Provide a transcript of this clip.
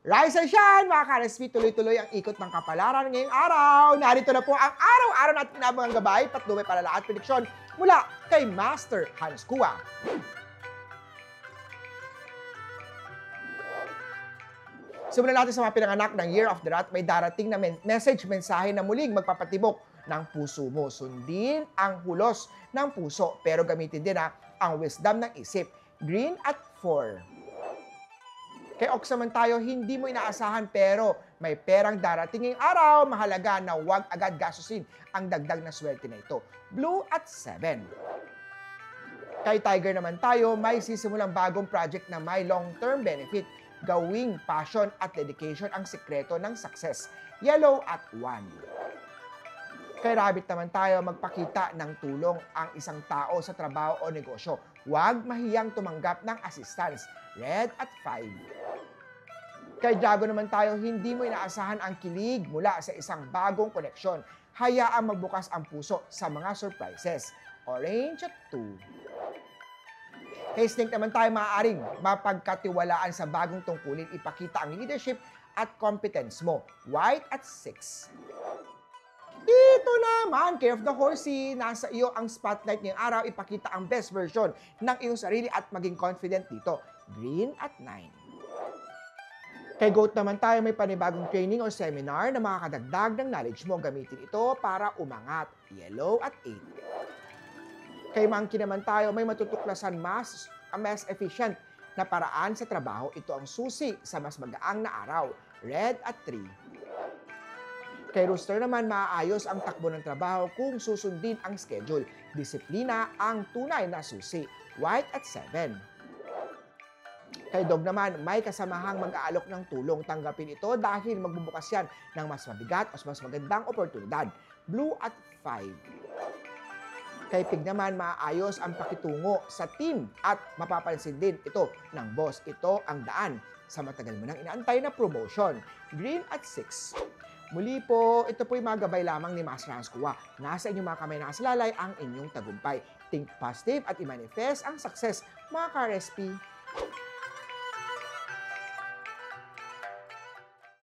Rise and shine, mga ka-RSP, tuloy-tuloy ang ikot ng kapalaran ngayong araw. Narito na po ang araw-araw natin pinabang gabay, patnubay palala at prediksyon mula kay Master Hans Kua. Simulan natin sa mga pinanganak ng Year of the Rat. May darating na mensahe na muling magpapatibok ng puso mo. Sundin ang hulos ng puso, pero gamitin din ang wisdom ng isip. Green at 4. Kay Ox naman tayo, hindi mo inaasahan pero may perang darating ngayong araw. Mahalaga na huwag agad gastusin ang dagdag na swerte na ito. Blue at 7. Kay Tiger naman tayo, may sisimulang bagong project na may long-term benefit. Gawing passion at dedication ang sikreto ng success. Yellow at 1. Kay Rabbit naman tayo, magpakita ng tulong ang isang tao sa trabaho o negosyo. Huwag mahiyang tumanggap ng assistance. Red at 5. Kay Dragon naman tayo, hindi mo inaasahan ang kilig mula sa isang bagong koneksyon. Hayaang magbukas ang puso sa mga surprises. Orange at 2. Kay Snake naman tayo, maaaring mapagkatiwalaan sa bagong tungkulin. Ipakita ang leadership at competence mo. White at 6. Ito naman, Care of the Horsey. Nasa iyo ang spotlight ngayong araw. Ipakita ang best version ng iyong sarili at maging confident dito. Green at 9. Kay Goat naman tayo, may panibagong training o seminar na makakadagdag ng knowledge mo. Gamitin ito para umangat. Yellow at 8. Kay Monkey naman tayo, may matutuklasan mas efficient na paraan sa trabaho. Ito ang susi sa mas magaang na araw. Red at 3. Kay Rooster naman, maaayos ang takbo ng trabaho kung susundin ang schedule. Disiplina ang tunay na susi. White at 7. Kay Dog naman, may kasamahang mag-aalok ng tulong. Tanggapin ito dahil magbubukas yan ng mas mabigat o mas magandang oportunidad. Blue at 5. Kay Pig naman, maayos ang pakitungo sa team at mapapansin din ito ng boss. Ito ang daan sa matagal mo nang inaantay na promotion. Green at 6. Muli po, ito po yung mga gabay lamang ni Master Hans Kua. Nasa inyong mga kamay nakasalalay ang inyong tagumpay. Think positive at i-manifest ang success, mga ka-RSP.